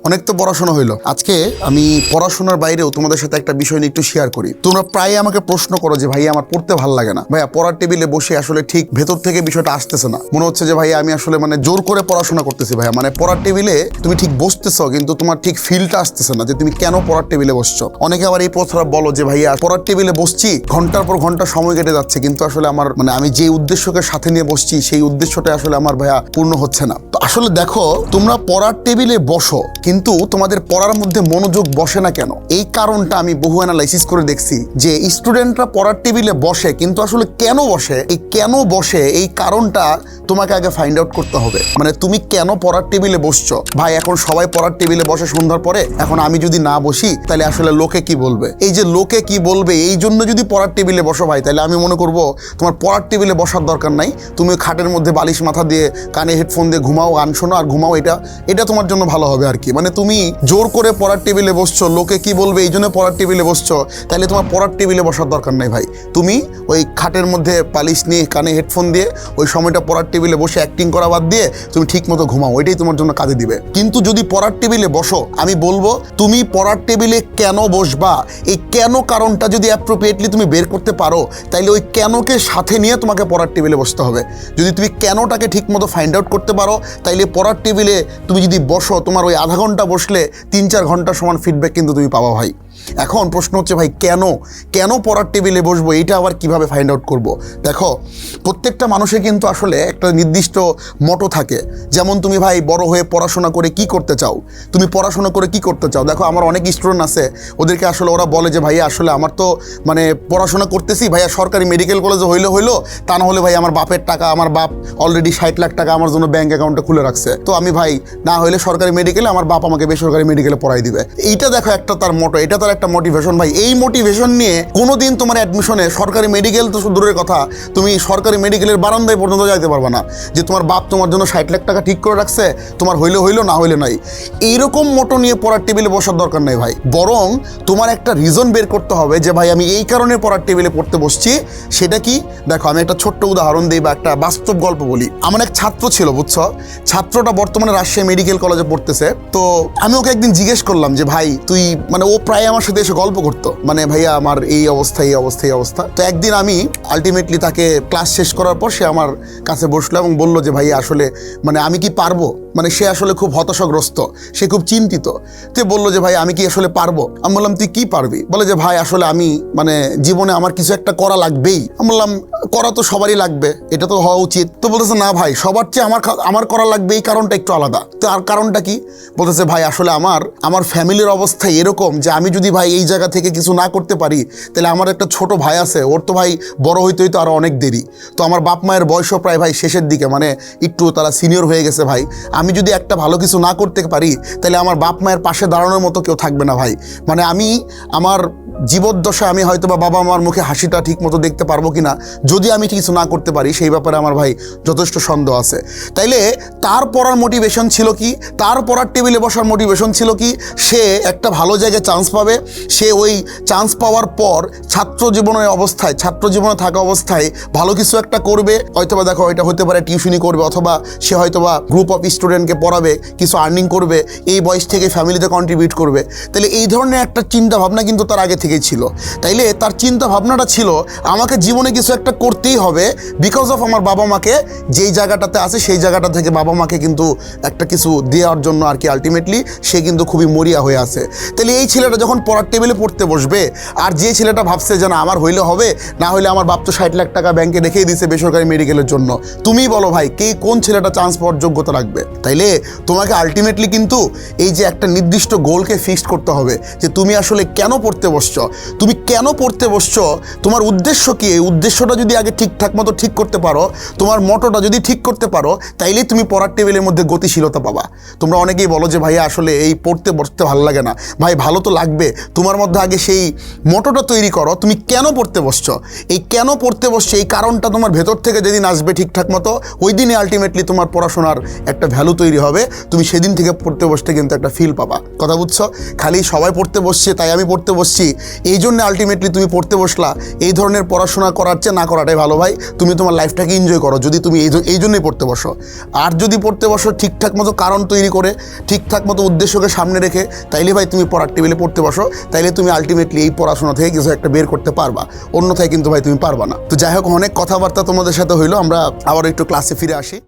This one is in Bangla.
অনেক তো পড়াশোনা হইলো। আজকে আমি পড়াশোনার বাইরেও তোমাদের সাথে একটা বিষয় নিয়ে একটু শেয়ার করি। তোমরা প্রায় আমাকে প্রশ্ন করো যে ভাই আমার পড়তে ভালো লাগে না, ভাইয়া পড়ার টেবিলে বসে আসলে ঠিক ভেতর থেকে বিষয়টা আসতেছে না, মনে হচ্ছে যে ভাই আমি আসলে মানে জোর করে পড়াশোনা করতেছি। ভাইয়া মানে পড়ার টেবিলে তুমি ঠিক বসতেছো কিন্তু তোমার ঠিক ফিলটা আসতেছে না যে তুমি কেন পড়ার টেবিলে বসছো। অনেকে আবার এই প্রশ্নটা বলো যে ভাইয়া পড়ার টেবিলে বসছি, ঘন্টার পর ঘন্টা সময় কেটে যাচ্ছে, কিন্তু আসলে আমার মানে আমি যে উদ্দেশ্যকে সাথে নিয়ে বসছি সেই উদ্দেশ্যটা আসলে আমার ভাইয়া পূর্ণ হচ্ছে না। তো আসলে দেখো, তোমরা পড়ার টেবিলে বসো কিন্তু তোমাদের পড়ার মধ্যে মনোযোগ বসে না কেন? এই কারণটা আমি বহু অ্যানালাইসিস করে দেখছি যে স্টুডেন্টরা পড়ার টেবিলে বসে কিন্তু আসলে কেন বসে, এই কারণটা তোমাকে আগে ফাইন্ড আউট করতে হবে। মানে তুমি কেন পড়ার টেবিলে বসছো? ভাই এখন সবাই পড়ার টেবিলে বসে সন্ধ্যার পরে, এখন আমি যদি না বসি তাহলে আসলে লোকে কি বলবে? এই যে লোকে কি বলবে এই জন্য যদি পড়ার টেবিলে বসো ভাই, তাহলে আমি মনে করবো তোমার পড়ার টেবিলে বসার দরকার নাই। তুমি খাটের মধ্যে বালিশ মাথা দিয়ে কানে হেডফোন দিয়ে ঘুমাও, গান শোনো আর ঘুমাও, এটা তোমার জন্য ভালো হবে আর কি। মানে তুমি জোর করে পড়ার টেবিলে বসছো, লোকে কি বলবে এই জন্য পড়ার টেবিলে বসছো, তাহলে তোমার পড়ার টেবিলে বসার দরকার নাই ভাই। তুমি ওই খাটের মধ্যে বালিশ নিয়ে কানে হেডফোন দিয়ে ওই সময়টা পড়ার টেবিলে বসে অ্যাক্টিং করা বাদ দিয়ে তুমি ঠিক মতো ঘুমাও, ওইটাই তোমার জন্য কাজে দিবে। কিন্তু যদি পড়ার টেবিলে বসো, আমি বলবো তুমি পড়ার টেবিলে কেন বসবা, এই কেন কারণটা যদি অ্যাপ্রোপ্রিয়েটলি তুমি বের করতে পারো, তাইলে ওই কেনকে সাথে নিয়ে তোমাকে পড়ার টেবিলে বসতে হবে। যদি তুমি কেনটাকে ঠিক মতো ফাইন্ড আউট করতে পারো, তাইলে পড়ার টেবিলে তুমি যদি বসো, তোমার ওই আধা ঘন্টা বসলে 3-4 ঘন্টা সমান ফিডব্যাক কিন্তু তুমি পাবা ভাই। এখন প্রশ্ন হচ্ছে ভাই কেন পড়ার টেবিলে বসবো, এইটা আবার কিভাবে ফাইন্ড আউট করব? দেখো, প্রত্যেকটা মানুষের কিন্তু আসলে একটা নির্দিষ্ট মটো থাকে। যেমন তুমি ভাই বড় হয়ে পড়াশোনা করে কি করতে চাও, তুমি পড়াশোনা করে কি করতে চাও? দেখো আমার অনেক স্টুডেন্ট আছে, ওদেরকে আসলে ওরা বলে যে ভাইয়া আসলে আমার তো মানে পড়াশোনা করতেছি ভাইয়া, সরকারি মেডিকেল কলেজে হইলো, তা না হলে ভাই আমার বাপের টাকা, আমার বাপ অলরেডি 60 লাখ টাকা আমার জন্য ব্যাঙ্ক অ্যাকাউন্টে খুলে রাখছে, তো আমি ভাই না হলে সরকারি মেডিকেলে, আমার বাপ আমাকে বেসরকারি মেডিকেলে পড়াই দিবে। এইটা দেখো একটা তার মোটো, এটা তার একটা মোটিভেশন ভাই। এই মোটিভেশন নিয়ে কোনোদিন তোমার অ্যাডমিশনে সরকারি মেডিকেল তো দূরের কথা, তুমি সরকারি মেডিকেলের বারান্দায় পর্যন্ত যাইতে পারবে না যে তোমার বাপ তোমার জন্য 60 লাখ টাকা ঠিক করে রাখছে, তোমার হইলো না হইলে নাই। এইরকম মোটো নিয়ে পড়ার টেবিলে বসার দরকার নেই ভাই। বরং তোমার একটা রিজন বের করতে হবে যে ভাই আমি এই কারণে পড়ার টেবিলে পড়তে বসছি। সেটা কি? দেখো আমি একটা ছোট্ট উদাহরণ দিই বা একটা বাস্তব গল্প বলি। আমার এক ছাত্র ছিল, বুঝছো, ছাত্রটা বর্তমানে রাজশাহী মেডিকেল কলেজে পড়তেছে। তো আমি ওকে একদিন জিজ্ঞেস করলাম যে ভাই তুই, মানে ও প্রায় আমার সাথে এসে গল্প করতো, মানে ভাইয়া আমার এই অবস্থা। তো একদিন আমি আলটিমেটলি তাকে ক্লাস শেষ করার পর সে আমার কাছে বসলো এবং বললো যে ভাইয়া আসলে মানে আমি কি পারবো, মানে সে আসলে খুব হতাশাগ্রস্ত, সে খুব চিন্তিত। তো বললো যে ভাই আমি কি আসলে পারবো? আমি বললাম তুই কি পারবি? বলে যে ভাই আসলে আমি মানে জীবনে আমার কিছু একটা করা লাগবেই। আমি বললাম করা তো সবারই লাগবে, এটা তো হওয়া উচিত। তো বলতেছে না ভাই সবার চেয়ে আমার করা লাগবে, এই কারণটা একটু আলাদা। তো আর কারণটা কি? বলতেছে ভাই আসলে আমার ফ্যামিলির অবস্থা এরকম যে আমি যদি ভাই এই জায়গা থেকে কিছু না করতে পারি, তাহলে আমার একটা ছোট ভাই আছে, ওর তো ভাই বড় হইতে আরও অনেক দেরি। তো আমার বাপ মায়ের বয়সও প্রায় ভাই শেষের দিকে, মানে একটু তারা সিনিয়র হয়ে গেছে ভাই। আমি যদি একটা ভালো কিছু না করতে পারি, তাহলে আমার বাপ মায়ের পাশে দাঁড়ানোর মতো কেউ থাকবে না ভাই। মানে আমি আমার জীবদ্দশায় আমি হয়তো বা বাবা মার মুখে হাসিটা ঠিক মতো দেখতে পারবো কিনা যদি আমি কিছু না করতে পারি, সেই ব্যাপারে আমার ভাই যথেষ্ট সন্দেহ আছে। তাইলে তার পড়ার মোটিভেশন ছিল কি, তার পড়ার টেবিলে বসার মোটিভেশন ছিল কি? সে একটা ভালো জায়গায় চান্স পাবে, সে ওই চান্স পাওয়ার পর ছাত্র জীবনে থাকা অবস্থায় ভালো কিছু একটা করবে। হয়তোবা দেখো এটা হতে পারে টিউশনি করবে, অথবা সে হয়তোবা গ্রুপ অফ স্টুডেন্টকে পড়াবে, কিছু আর্নিং করবে, এই বয়স থেকে ফ্যামিলিতে কন্ট্রিবিউট করবে। তাহলে এই ধরনের একটা চিন্তা ভাবনা কিন্তু তার আগে থেকেই ছিল। তাইলে তার চিন্তা ভাবনাটা ছিল আমাকে জীবনে কিছু একটা করতেই হবে, বিকজ অফ আমার বাবা মাকে যেই জায়গাটাতে আছে সেই জায়গাটা থেকে বাবা মাকে কিন্তু একটা কিছু দেওয়ার জন্য আর কি আলটিমেটলি সে কিন্তু খুবই মরিয়া হয়ে আছে। তাহলে এই ছেলেটা যখন পড়ার টেবিলে পড়তে বসবে, আর যে ছেলেটা ভাবছে যে না আমার হইলে হবে, না হলে আমার বাপ তো 60 লাখ টাকা ব্যাংকে রেখেই দিছে বেসরকারি মেডিকেলের জন্য, তুমি বলো ভাই কোন ছেলেটা চান্স পাওয়ার যোগ্যতা রাখবে? তাইলে তোমাকে আলটিমেটলি কিন্তু এই যে একটা নির্দিষ্ট গোলকে ফিক্সড করতে হবে যে তুমি আসলে কেন পড়তে বসছো, তুমি কেন পড়তে বসছো, তোমার উদ্দেশ্য কি? এই উদ্দেশ্যটা যদি আগে ঠিকঠাক মতো ঠিক করতে পারো, তোমার মোটোটা যদি ঠিক করতে পারো, তাইলেই তুমি পড়ার টেবিলের মধ্যে গতিশীলতা পাবা। তোমরা অনেকেই বলো যে ভাইয়া আসলে এই পড়তে বসতে ভালো লাগে না। ভাই ভালো তো লাগবে, তোমার মধ্যে আগে সেই মোটোটা তৈরি করো, তুমি কেন পড়তে বসছো। এই কেন পড়তে বসছো এই কারণটা তোমার ভেতর থেকে যেদিন আসবে ঠিকঠাক মতো, ওই দিনই আলটিমেটলি তোমার পড়াশোনার একটা ভ্যালু তৈরি হবে। তুমি সেদিন থেকে পড়তে বসতে কিন্তু একটা ফিল পাবা। কথা বুঝছো? খালি সবাই পড়তে বসছে তাই আমি পড়তে বসছি, এই জন্য আলটিমেটলি তুমি পড়তে বসলা, এই ধরনের পড়াশোনা করার চেয়ে না করাটাই ভালো ভাই, তুমি তোমার লাইফটাকে এনজয় করো যদি তুমি এই জন্যই পড়তে বসো। আর যদি পড়তে বসো ঠিকঠাক মতো কারণ তৈরি করে, ঠিকঠাক মতো উদ্দেশ্যকে সামনে রেখে, তাইলে ভাই তুমি পড়ার টেবিলে পড়তে বসো, তাইলে তুমি আলটিমেটলি এই পড়াশোনা থেকে কিছু একটা বের করতে পারবা, অন্যথায় কিন্তু ভাই তুমি পারবা না। তো যাই হোক, অনেক কথাবার্তা তোমাদের সাথে হইলো, আমরা আবার একটু ক্লাসে ফিরে আসি।